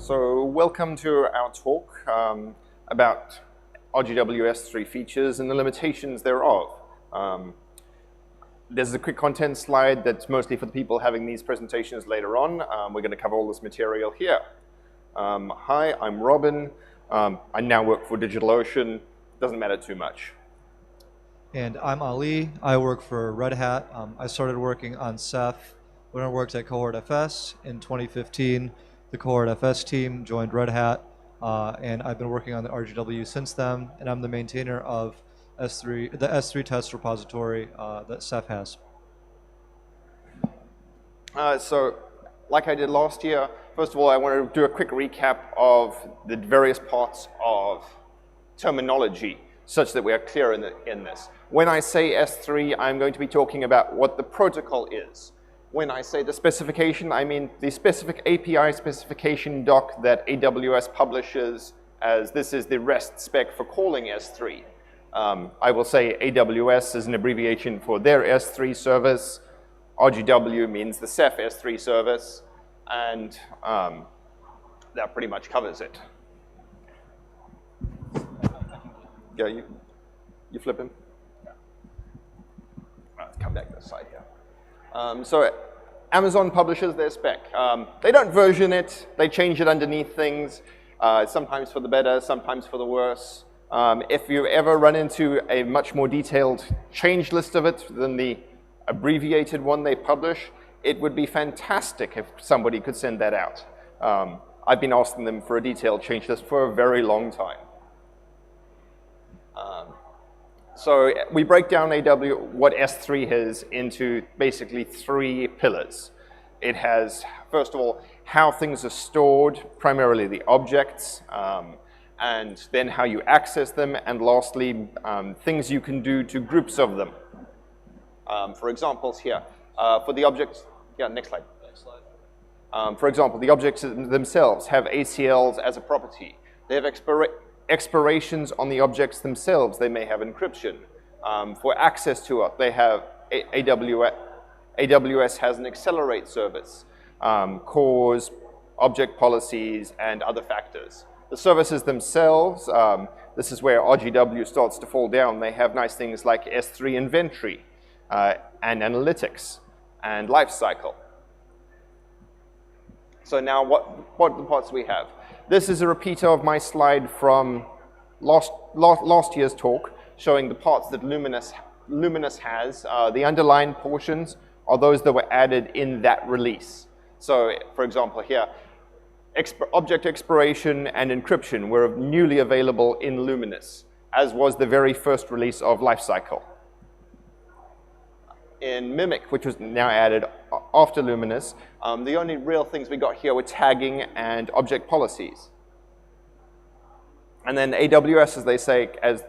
So welcome to our talk about RGW S3 features and the limitations thereof. There's a quick content slide that's mostly for the people having these presentations later on. We're going to cover all this material here. Hi, I'm Robin. I now work for DigitalOcean. Doesn't matter too much. And I'm Ali. I work for Red Hat. I started working on Ceph when I worked at CohortFS in 2015. The CohortFS team joined Red Hat, and I've been working on the RGW since then, and I'm the maintainer of S3, the S3 test repository that Ceph has. So, like I did last year, first of all, I want to do a quick recap of the various parts of terminology, such that we are clear in this. When I say S3, I'm going to be talking about what the protocol is. When I say the specification, I mean the specific API specification doc that AWS publishes, as this is the REST spec for calling S3. I will say AWS is an abbreviation for their S3 service. RGW means the Ceph S3 service, and that pretty much covers it. Yeah, you flip him? Let's come back this side here. So Amazon publishes their spec. They don't version it. They change it underneath things, sometimes for the better, sometimes for the worse. If you ever run into a much more detailed change list of it than the abbreviated one they publish, it would be fantastic if somebody could send that out. I've been asking them for a detailed change list for a very long time. So we break down what S3 is into basically three pillars. It has, first of all, how things are stored, primarily the objects, and then how you access them, and lastly, things you can do to groups of them. For examples here, for the objects, yeah, next slide. For example, the objects themselves have ACLs as a property. They have expirations on the objects themselves. They may have encryption. For access to it, they have AWS has an accelerate service, cores, object policies, and other factors. The services themselves, this is where RGW starts to fall down. They have nice things like S3 inventory, and analytics, and lifecycle. So now what are the parts we have? This is a repeater of my slide from last year's talk, showing the parts that Luminous has. The underlined portions are those that were added in that release. So, for example, here, object expiration and encryption were newly available in Luminous, as was the very first release of Lifecycle. In Mimic, which was now added after Luminous, the only real things we got here were tagging and object policies. And then AWS, as they say, as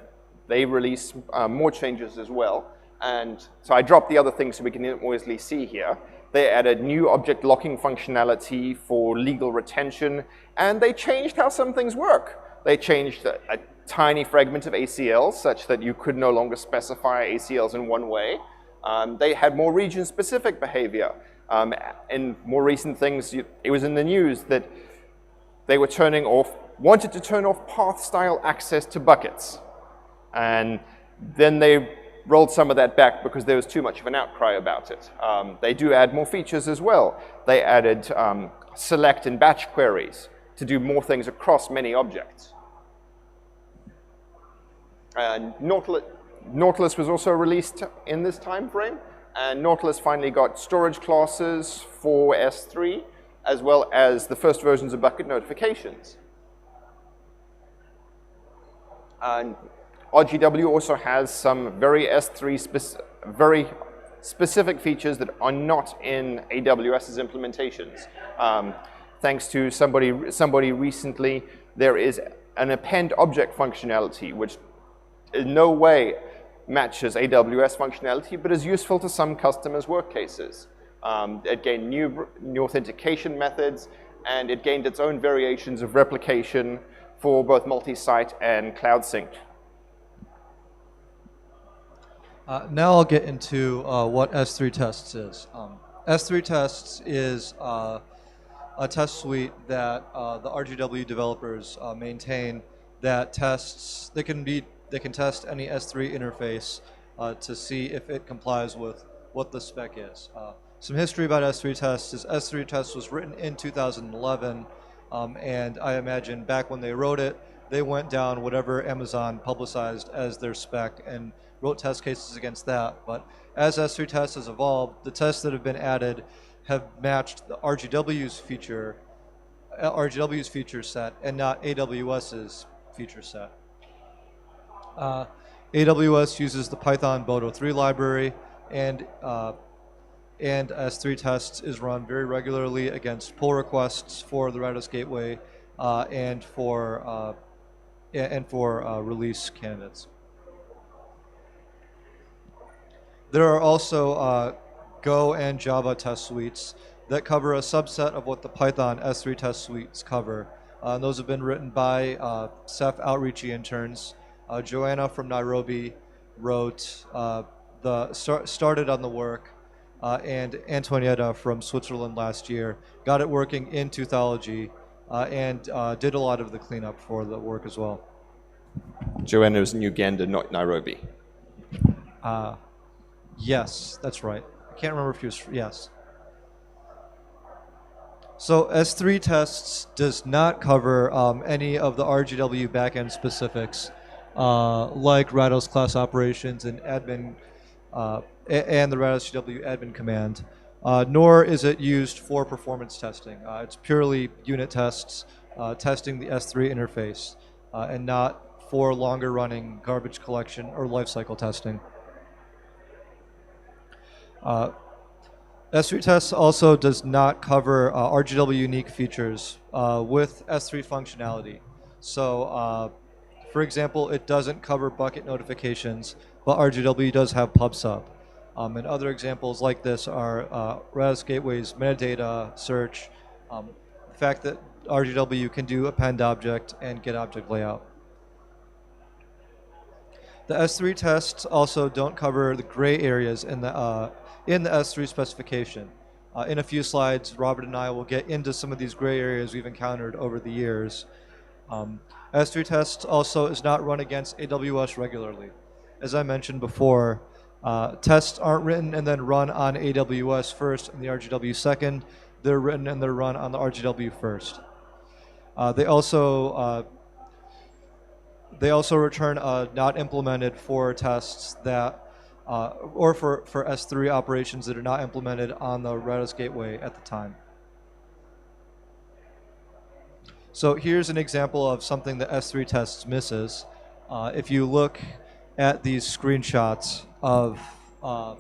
they release more changes as well. And so I dropped the other things so we can easily see here. They added new object locking functionality for legal retention, and they changed how some things work. They changed a tiny fragment of ACLs such that you could no longer specify ACLs in one way. They had more region-specific behavior. In more recent things, it was in the news that they were wanted to turn off path-style access to buckets. And then they rolled some of that back because there was too much of an outcry about it. They do add more features as well. They added select and batch queries to do more things across many objects. And Nautilus was also released in this time frame, and Nautilus finally got storage classes for S3, as well as the first versions of bucket notifications. And RGW also has some very S3 very specific features that are not in AWS's implementations. Thanks to somebody recently, there is an append object functionality, which in no way matches AWS functionality, but is useful to some customers' work cases. It gained new authentication methods, and it gained its own variations of replication for both multi-site and cloud sync. Now I'll get into what S3 tests is. S3 tests is a test suite that the RGW developers maintain that tests. They can test any S3 interface to see if it complies with what the spec is. Some history about S3 tests is S3 test was written in 2011, and I imagine back when they wrote it, they went down whatever Amazon publicized as their spec and wrote test cases against that. But as S3 tests has evolved, the tests that have been added have matched the RGW's feature set and not AWS's feature set. AWS uses the Python Boto3 library, and S3 tests is run very regularly against pull requests for the Redis gateway and for release candidates. There are also Go and Java test suites that cover a subset of what the Python S3 test suites cover. Those have been written by Ceph Outreachy interns. Joanna from Nairobi wrote started on the work, and Antonietta from Switzerland last year got it working in Teuthology and did a lot of the cleanup for the work as well. Joanna was in Uganda, not Nairobi. Yes, that's right. I can't remember if he was, yes. So S3 tests does not cover any of the RGW backend specifics like Rados class operations and admin and the Rados GW admin command, nor is it used for performance testing. It's purely unit tests, testing the S3 interface, and not for longer running garbage collection or lifecycle testing. S3 tests also does not cover RGW unique features with S3 functionality. So, for example, it doesn't cover bucket notifications, but RGW does have pub/sub. And other examples like this are Redis Gateway's metadata search, the fact that RGW can do append object and get object layout. The S3 tests also don't cover the gray areas in the S3 specification. In a few slides, Robert and I will get into some of these gray areas we've encountered over the years. S3 tests also is not run against AWS regularly. As I mentioned before, tests aren't written and then run on AWS first and the RGW second. They're written and they're run on the RGW first. They also return not implemented for tests that or for S3 operations that are not implemented on the Redis gateway at the time. So here's an example of something that S3 tests misses. If you look at these screenshots of the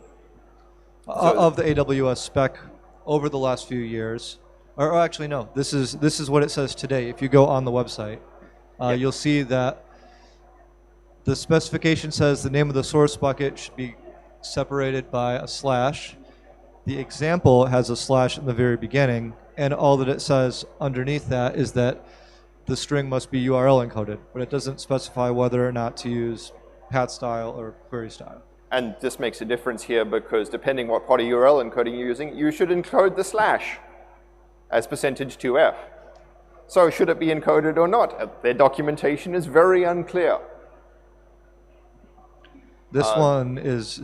AWS spec over the last few years, or actually no, this is what it says today. If you go on the website, you'll see that the specification says the name of the source bucket should be separated by a slash. The example has a slash in the very beginning, and all that it says underneath that is that the string must be URL encoded, but it doesn't specify whether or not to use pat style or query style. And this makes a difference here because depending what part of URL encoding you're using, you should encode the slash as %2f. So should it be encoded or not? Their documentation is very unclear. This one is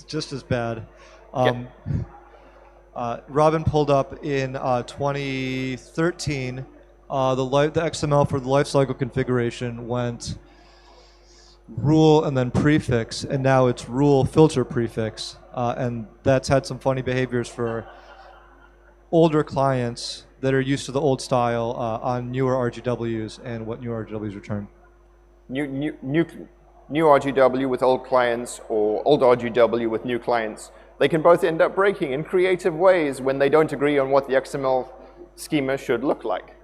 just as bad. Robin pulled up in 2013, the XML for the lifecycle configuration went rule and then prefix, and now it's rule filter prefix. And that's had some funny behaviors for older clients that are used to the old style on newer RGWs and what newer RGWs return. New RGW with old clients or old RGW with new clients, they can both end up breaking in creative ways when they don't agree on what the XML schema should look like.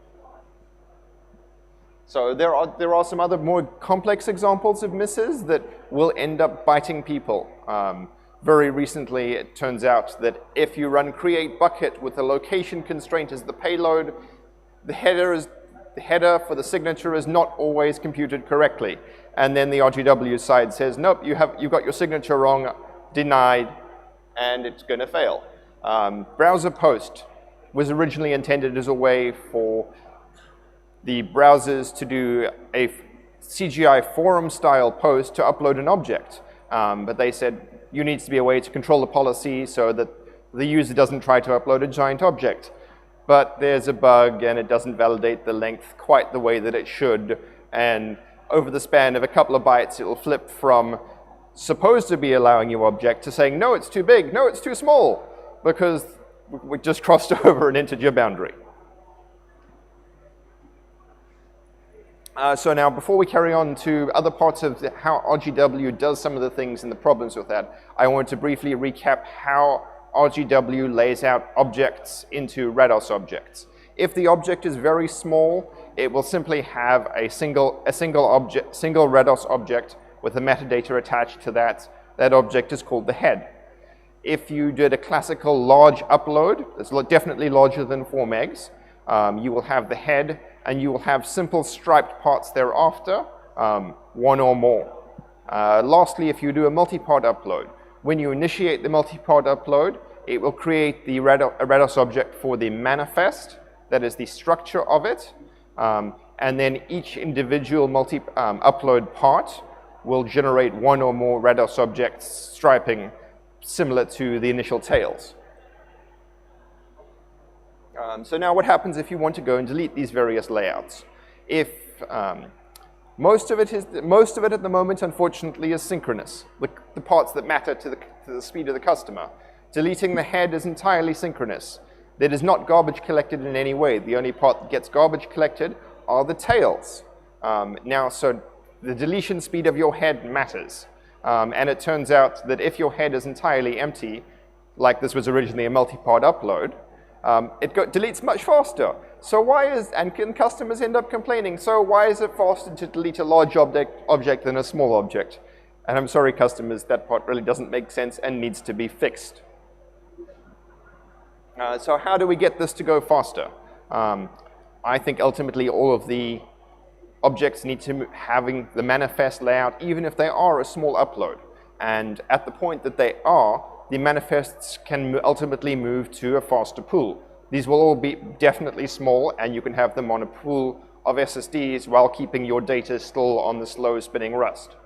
So there are some other more complex examples of misses that will end up biting people. Very recently, it turns out that if you run create bucket with a location constraint as the payload, the header for the signature is not always computed correctly. And then the RGW side says, nope, you've got your signature wrong, denied, and it's going to fail. Browser post. was originally intended as a way for the browsers to do a CGI forum-style post to upload an object. But they said, you need to be a way to control the policy so that the user doesn't try to upload a giant object. But there's a bug, and it doesn't validate the length quite the way that it should. And over the span of a couple of bytes, it will flip from supposed to be allowing you object to saying, no, it's too big, no, it's too small, because we just crossed over an integer boundary. So now, before we carry on to other parts of how RGW does some of the things and the problems with that, I want to briefly recap how RGW lays out objects into Rados objects. If the object is very small, it will simply have a single Rados object with the metadata attached to that. That object is called the head. If you did a classical large upload, that's definitely larger than 4 megs, you will have the head, and you will have simple striped parts thereafter, 1 or more. Lastly, if you do a multi-part upload, when you initiate the multi-part upload, it will create a Rados object for the manifest, that is the structure of it, and then each individual upload part will generate 1 or more Rados objects striping similar to the initial tails. So now what happens if you want to go and delete these various layouts? If most of it at the moment, unfortunately, is synchronous, the parts that matter to the speed of the customer. Deleting the head is entirely synchronous. That is not garbage collected in any way. The only part that gets garbage collected are the tails. So the deletion speed of your head matters. And it turns out that if your head is entirely empty, like this was originally a multi-part upload, it deletes much faster. So and customers end up complaining, so why is it faster to delete a large object than a small object? And I'm sorry, customers, that part really doesn't make sense and needs to be fixed. So how do we get this to go faster? I think ultimately all of the objects need to having the manifest layout, even if they are a small upload. And at the point that they are, the manifests can ultimately move to a faster pool. These will all be definitely small, and you can have them on a pool of SSDs while keeping your data still on the slow spinning Rust.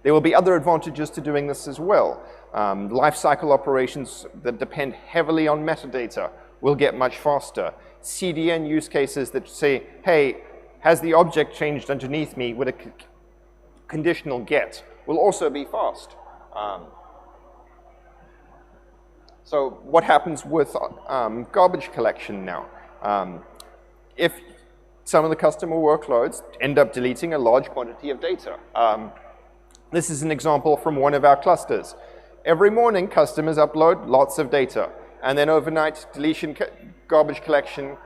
There will be other advantages to doing this as well. Lifecycle operations that depend heavily on metadata will get much faster. CDN use cases that say, hey, has the object changed underneath me with a conditional get will also be fast. So what happens with garbage collection now? If some of the customer workloads end up deleting a large quantity of data. This is an example from one of our clusters. Every morning, customers upload lots of data, and then overnight, garbage collection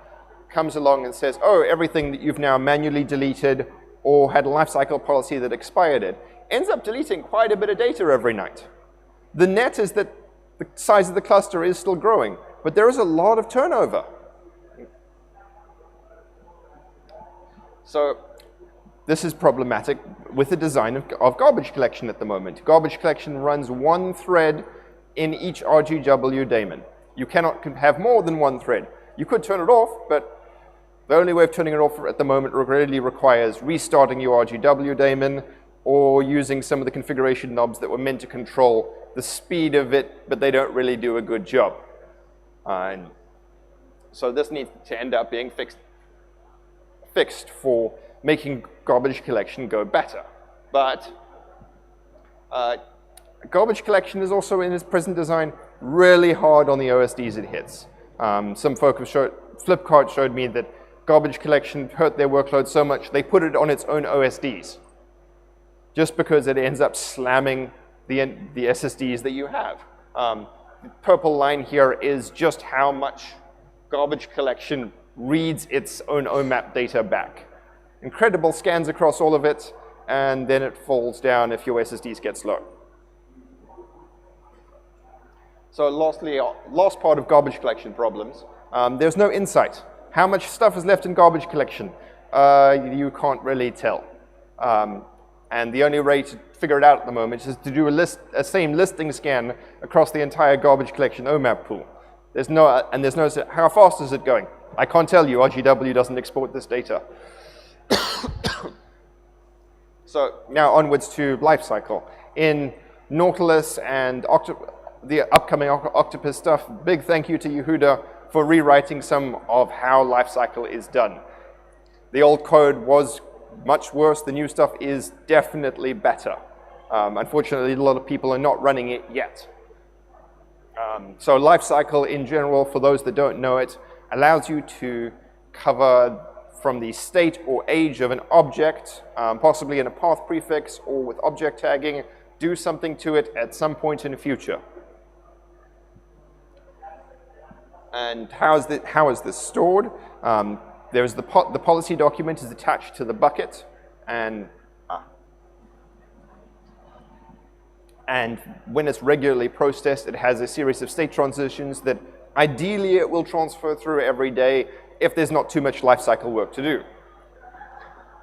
comes along and says, oh, everything that you've now manually deleted or had a lifecycle policy that expired it, ends up deleting quite a bit of data every night. The net is that the size of the cluster is still growing, but there is a lot of turnover. So this is problematic with the design of garbage collection at the moment. Garbage collection runs 1 thread in each RGW daemon. You cannot have more than 1 thread. You could turn it off, but the only way of turning it off at the moment really requires restarting your RGW daemon or using some of the configuration knobs that were meant to control the speed of it, but they don't really do a good job. So this needs to end up being fixed for making garbage collection go better. But garbage collection is also, in its present design, really hard on the OSDs it hits. Some folks Flipkart showed me that garbage collection hurt their workload so much they put it on its own OSDs, just because it ends up slamming the SSDs that you have. The purple line here is just how much garbage collection reads its own OMAP data back. Incredible scans across all of it, and then it falls down if your SSDs get slow. So lastly, last part of garbage collection problems, there's no insight. How much stuff is left in garbage collection? You can't really tell. And the only way to figure it out at the moment is to do a same listing scan across the entire garbage collection OMAP pool. There's no, how fast is it going? I can't tell you, RGW doesn't export this data. So now onwards to lifecycle. In Nautilus and the upcoming Octopus stuff, big thank you to Yehuda for rewriting some of how lifecycle is done. The old code was much worse. The new stuff is definitely better. Unfortunately, a lot of people are not running it yet. So lifecycle in general, for those that don't know it, allows you to cover from the state or age of an object, possibly in a path prefix or with object tagging, do something to it at some point in the future. And how is this stored? There's the policy document is attached to the bucket, and when it's regularly processed, it has a series of state transitions that ideally it will transfer through every day if there's not too much lifecycle work to do.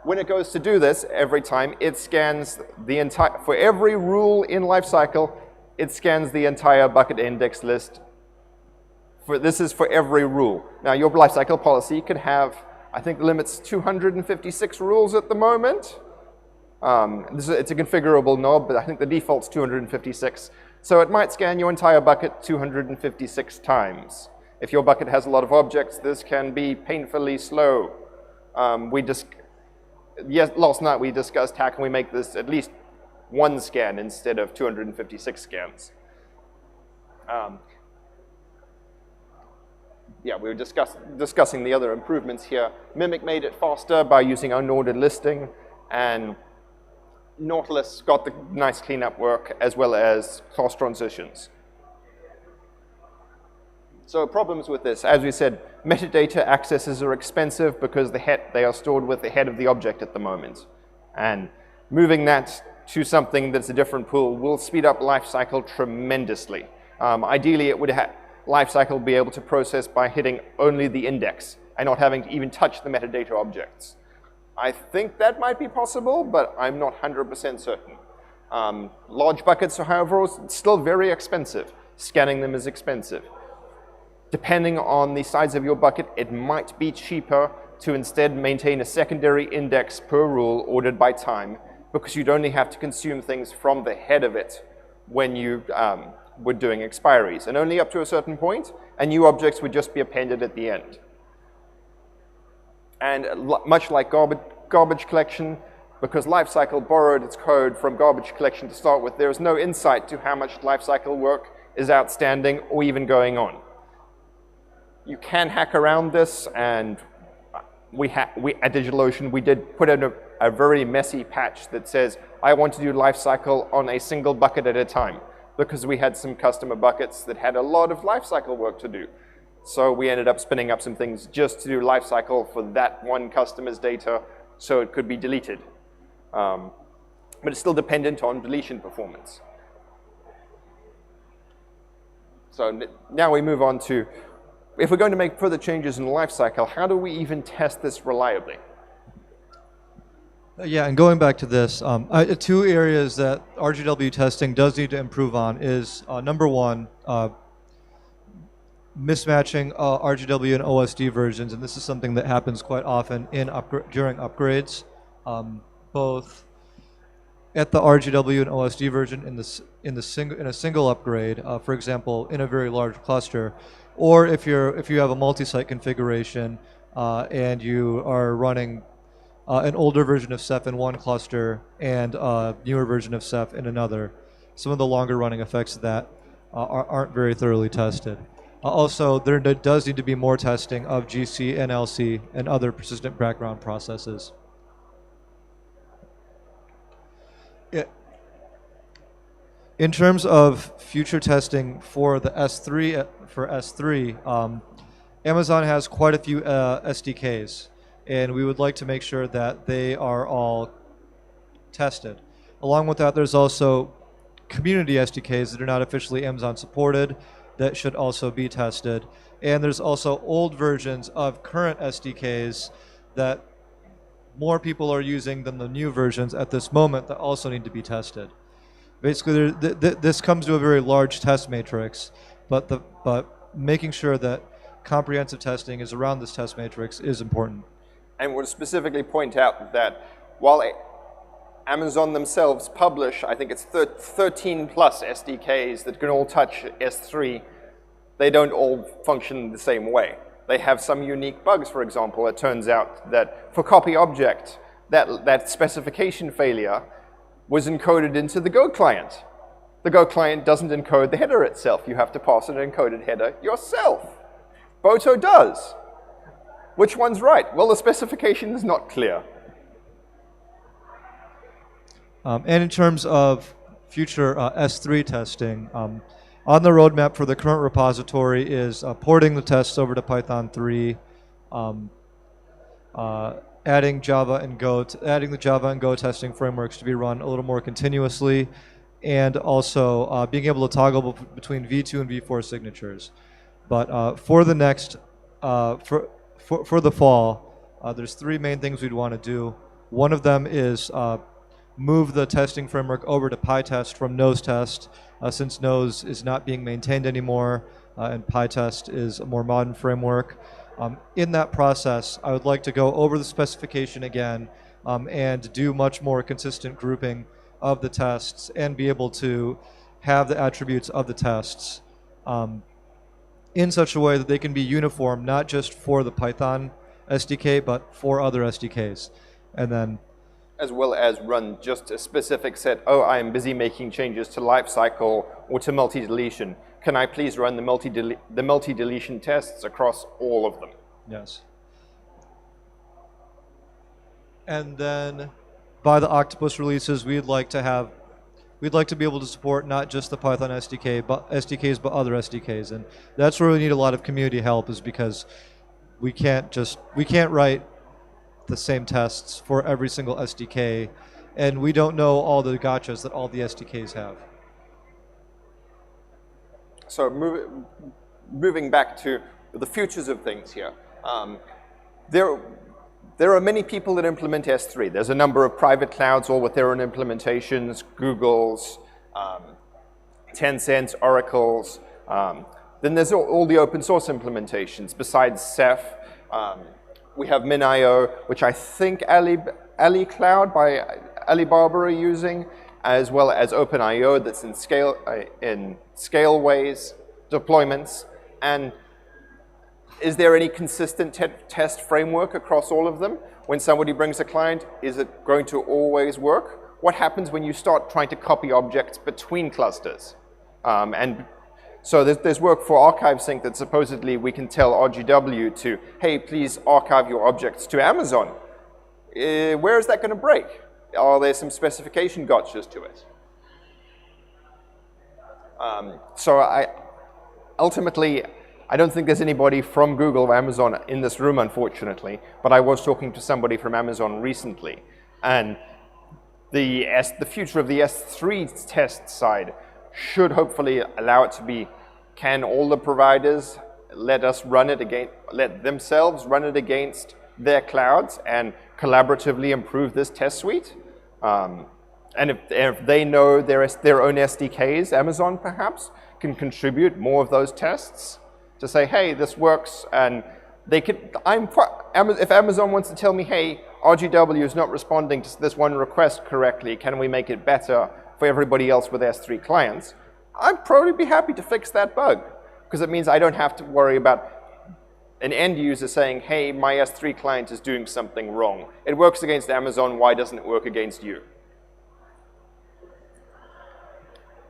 When it goes to do this, every time it scans the entire, for every rule in lifecycle, it scans the entire bucket index list. This is for every rule. Now your lifecycle policy could have, I think the limit's 256 rules at the moment. It's a configurable knob, but I think the default's 256. So it might scan your entire bucket 256 times. If your bucket has a lot of objects, this can be painfully slow. Last night we discussed how can we make this at least one scan instead of 256 scans. Yeah, we were discussing the other improvements here. Mimic made it faster by using unordered listing, and Nautilus got the nice cleanup work as well as class transitions. So problems with this, as we said, metadata accesses are expensive because they are stored with the head of the object at the moment. And moving that to something that's a different pool will speed up lifecycle tremendously. Ideally, it would lifecycle be able to process by hitting only the index and not having to even touch the metadata objects. I think that might be possible, but I'm not 100% certain. Large buckets, however, are still very expensive. Scanning them is expensive. Depending on the size of your bucket, it might be cheaper to instead maintain a secondary index per rule ordered by time, because you'd only have to consume things from the head of it when you were doing expiries, and only up to a certain point, and new objects would just be appended at the end. And much like garbage collection, because lifecycle borrowed its code from garbage collection to start with, there is no insight to how much lifecycle work is outstanding or even going on. You can hack around this, and we at DigitalOcean, we did put in a very messy patch that says, I want to do lifecycle on a single bucket at a time, because we had some customer buckets that had a lot of lifecycle work to do. So we ended up spinning up some things just to do lifecycle for that one customer's data so it could be deleted. But it's still dependent on deletion performance. So now we move on to, if we're going to make further changes in the lifecycle, how do we even test this reliably? Yeah, and going back to this, two areas that RGW testing does need to improve on is, number one, mismatching RGW and OSD versions, and this is something that happens quite often during upgrades, both at the RGW and OSD version in a single upgrade, for example, in a very large cluster, or if you have a multi-site configuration and you are running an older version of ceph in one cluster and a newer version of ceph in another. Some of the longer running effects of that aren't very thoroughly tested. Also, there does need to be more testing of GC, NLC, and other persistent background processes. In terms of future testing for the S3, Amazon has quite a few SDKs, and we would like to make sure that they are all tested. Along with that, there's also community SDKs that are not officially Amazon supported that should also be tested. And there's also old versions of current SDKs that more people are using than the new versions at this moment that also need to be tested. Basically, this comes to a very large test matrix, but making sure that comprehensive testing is around this test matrix is important. And we'll specifically point out that while Amazon themselves publish, I think it's 13 plus SDKs that can all touch S3, they don't all function the same way. They have some unique bugs, for example. It turns out that for copy object, that specification failure was encoded into the Go client. The Go client doesn't encode the header itself. You have to pass an encoded header yourself. Boto does. Which one's right? Well, the specification is not clear. And in terms of future S3 testing, on the roadmap for the current repository is porting the tests over to Python 3, adding Java and Go, adding the Java and Go testing frameworks to be run a little more continuously, and also being able to toggle between V2 and V4 signatures. But for the next, for the fall, there's three main things we'd want to do. One of them is move the testing framework over to PyTest from nose test, since nose is not being maintained anymore, and PyTest is a more modern framework. In that process, I would like to go over the specification again and do much more consistent grouping of the tests and be able to have the attributes of the tests in such a way that they can be uniform, not just for the Python SDK, but for other SDKs. And then as well as run just a specific set, oh, I am busy making changes to lifecycle or to multi-deletion. Can I please run the multi-deletion tests across all of them? Yes. And then by the Octopus releases, we'd like to be able to support not just the Python SDKs, but other SDKs. And that's where we need a lot of community help, is because we can't write the same tests for every single SDK, and we don't know all the gotchas that all the SDKs have. So moving back to the futures of things here, there are many people that implement S3. There's a number of private clouds, all with their own implementations, Google's, Tencent's, Oracle's. Then there's all the open source implementations. Besides Ceph, we have MinIO, which I think Ali Cloud by Alibaba are using, as well as OpenIO that's in Scaleways deployments. And is there any consistent test framework across all of them? When somebody brings a client, is it going to always work? What happens when you start trying to copy objects between clusters? And so there's work for archive sync that supposedly we can tell RGW to, hey, please archive your objects to Amazon. Where is that going to break? Are there some specification gotchas to it? So ultimately, I don't think there's anybody from Google or Amazon in this room, unfortunately, but I was talking to somebody from Amazon recently. And the future of the S3 test side should hopefully allow it to be, can all the providers let themselves run it against their clouds and collaboratively improve this test suite? And if they know their own SDKs, Amazon perhaps can contribute more of those tests to say, hey, this works, and they could, if Amazon wants to tell me, hey, RGW is not responding to this one request correctly, can we make it better for everybody else with S3 clients? I'd probably be happy to fix that bug, because it means I don't have to worry about an end user saying, hey, my S3 client is doing something wrong. It works against Amazon, why doesn't it work against you?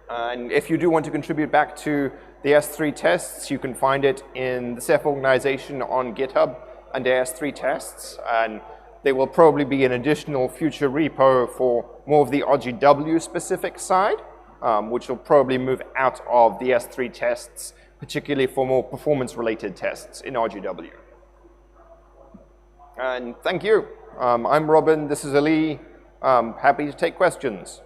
And if you do want to contribute back to the S3 tests, you can find it in the Ceph organization on GitHub under S3 tests. And there will probably be an additional future repo for more of the RGW specific side, which will probably move out of the S3 tests, particularly for more performance related tests in RGW. And thank you. I'm Robin, this is Ali. Happy to take questions.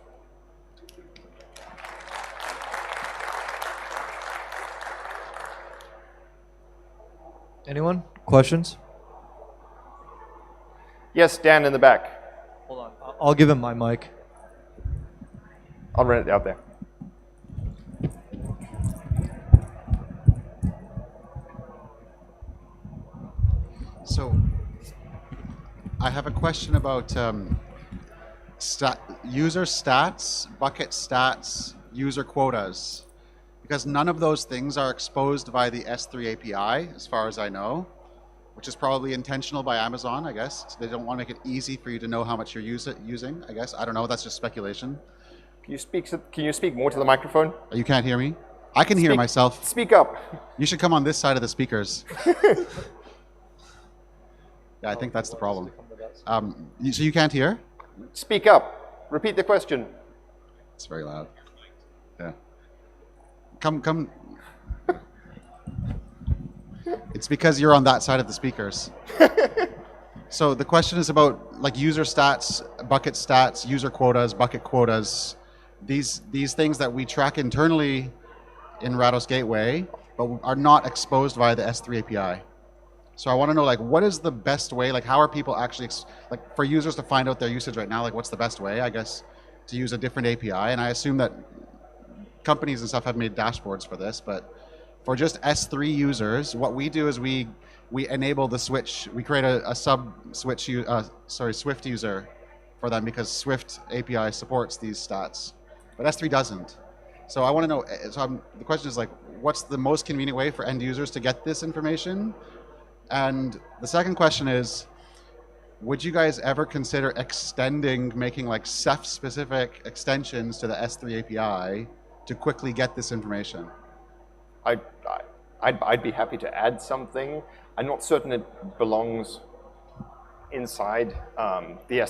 Anyone? Questions? Yes, Dan in the back. Hold on. I'll give him my mic. I'll run it out there. So I have a question about user stats, bucket stats, user quotas, because none of those things are exposed by the S3 API, as far as I know, which is probably intentional by Amazon, I guess. They don't want to make it easy for you to know how much you're using, I guess. I don't know, that's just speculation. Can you speak more to the microphone? You can't hear me? I can hear myself. Speak up. You should come on this side of the speakers. Yeah, I think that's the problem. So you can't hear? Speak up. Repeat the question. It's very loud. Yeah. Come. It's because you're on that side of the speakers. So the question is about like user stats, user quotas, bucket quotas. These things that we track internally in Rados Gateway, but are not exposed via the S3 API. So I want to know, like, what is the best way? Like, how are people actually, like, for users to find out their usage right now? Like, what's the best way, I guess, to use a different API? And I assume that companies and stuff have made dashboards for this, but for just S3 users, what we do is we enable the switch. We create a Swift user for them because Swift API supports these stats, but S3 doesn't. So I want to know. So the question is like, what's the most convenient way for end users to get this information? And the second question is, would you guys ever consider making like ceph-specific extensions to the S3 API to quickly get this information? I'd be happy to add something. I'm not certain it belongs inside the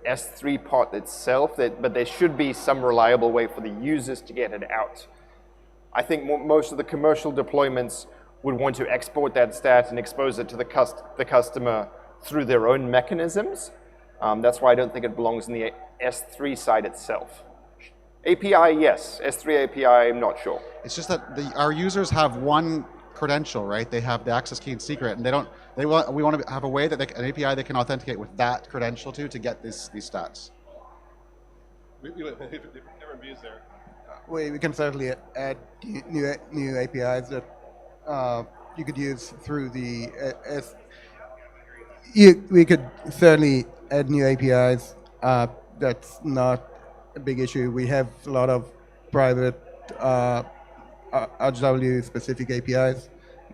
S3 part itself, but there should be some reliable way for the users to get it out. I think most of the commercial deployments would want to export that stat and expose it to the customer through their own mechanisms. That's why I don't think it belongs in the S3 side itself. API, yes. S3 API, I'm not sure. It's just that our users have one credential, right? They have the access key and secret, and we want to have a way that an API they can authenticate with that credential to get these stats. Different views there. We can certainly add new APIs that you could use through the we could certainly add new APIs. That's not a big issue. We have a lot of private RGW specific APIs,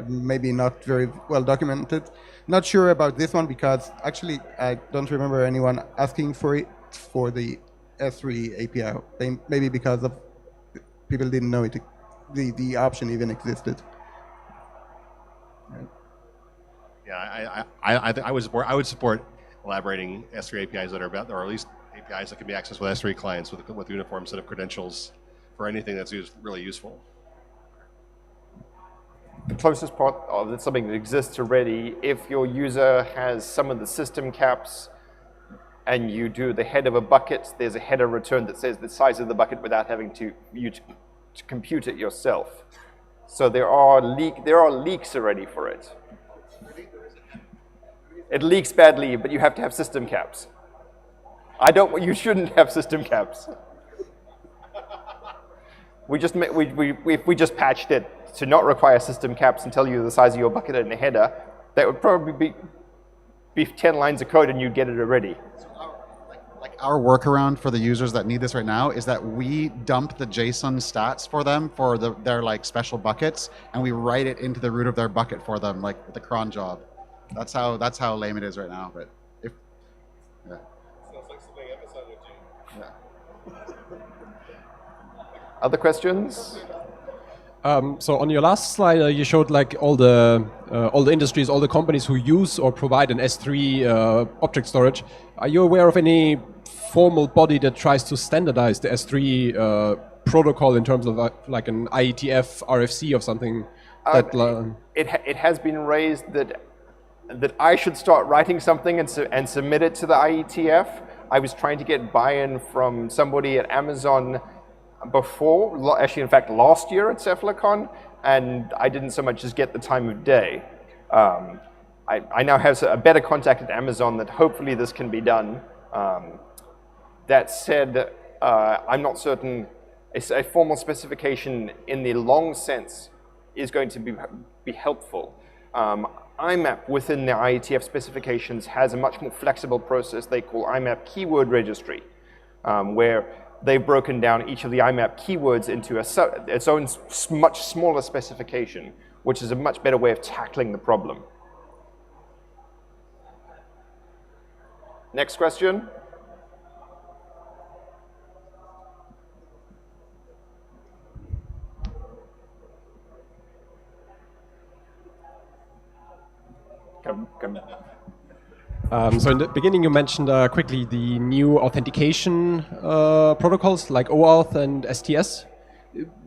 maybe not very well documented. Not sure about this one because actually I don't remember anyone asking for it for the S3 API. Maybe because of people didn't know the option even existed. Yeah, I would support elaborating S3 APIs that are about, or at least APIs that can be accessed with S3 clients with a uniform set of credentials for anything that's really useful. The closest part of it's something that exists already, if your user has some of the system caps and you do the head of a bucket, there's a header return that says the size of the bucket without having to compute it yourself. So there are leaks already for it. It leaks badly, but you have to have system caps. You shouldn't have system caps. We just patched it to not require system caps and tell you the size of your bucket and the header. That would probably be 10 lines of code and you'd get it already. Our workaround for the users that need this right now is that we dump the JSON stats for them for their like special buckets, and we write it into the root of their bucket for them, like with the cron job. That's how lame it is right now. But yeah. Sounds like something Amazon would do. Yeah. Other questions? So on your last slide, you showed like all the industries, all the companies who use or provide an S3 object storage. Are you aware of any formal body that tries to standardize the S3 protocol in terms of like an IETF, RFC or something? It has been raised that I should start writing something and submit it to the IETF. I was trying to get buy-in from somebody at Amazon before, actually in fact last year at Cephalacon, and I didn't so much as get the time of day. I now have a better contact at Amazon that hopefully this can be done. That said, I'm not certain a formal specification in the long sense is going to be helpful. IMAP within the IETF specifications has a much more flexible process they call IMAP keyword registry, where they've broken down each of the IMAP keywords into its own much smaller specification, which is a much better way of tackling the problem. Next question. Come. So in the beginning you mentioned quickly the new authentication protocols like OAuth and STS.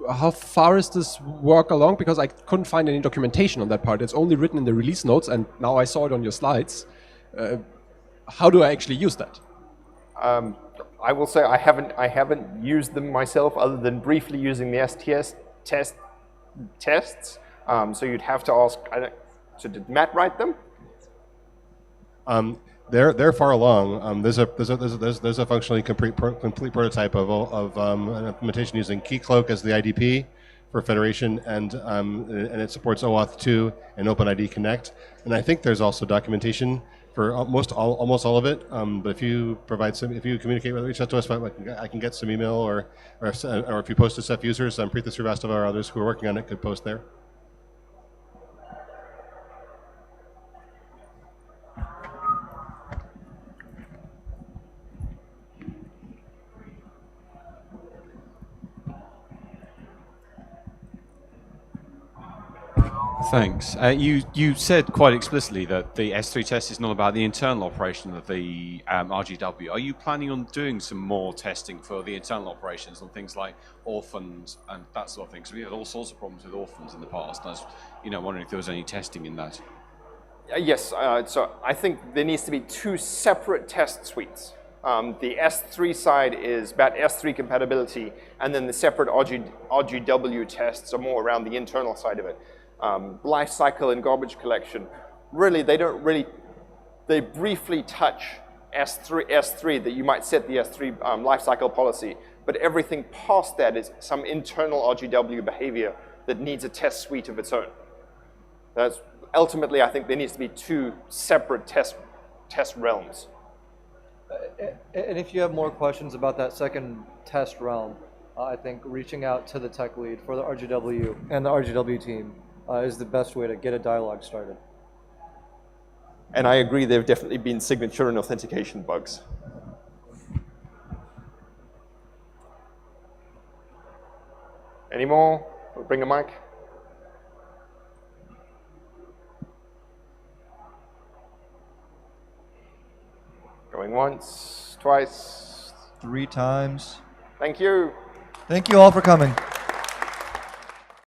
How far is this work along? Because I couldn't find any documentation on that part. It's only written in the release notes, and now I saw it on your slides. How do I actually use that? I will say I haven't used them myself other than briefly using the STS tests. So you'd have to ask, so did Matt write them? They're far along. There's a functionally complete prototype of an implementation using Keycloak as the IDP for Federation, and it supports OAuth 2 and OpenID Connect. And I think there's also documentation for almost all of it. But if you communicate with, reach out to us, I can get some email, or if you post to Ceph users, Preetha Srivastava or others who are working on it could post there. Thanks. You said quite explicitly that the S3 test is not about the internal operation of the RGW. Are you planning on doing some more testing for the internal operations on things like orphans and that sort of thing? Because we had all sorts of problems with orphans in the past. I was, wondering if there was any testing in that. Yes. So I think there needs to be two separate test suites. The S3 side is about S3 compatibility, and then the separate RGW tests are more around the internal side of it. Lifecycle and garbage collection, they briefly touch S3 that you might set the S3 lifecycle policy, but everything past that is some internal RGW behavior that needs a test suite of its own. That's ultimately, I think there needs to be two separate test realms. And if you have more questions about that second test realm, I think reaching out to the tech lead for the RGW and the RGW team is the best way to get a dialogue started. And I agree, there have definitely been signature and authentication bugs. Any more? We'll bring a mic. Going once, twice. 3 times. Thank you. Thank you all for coming.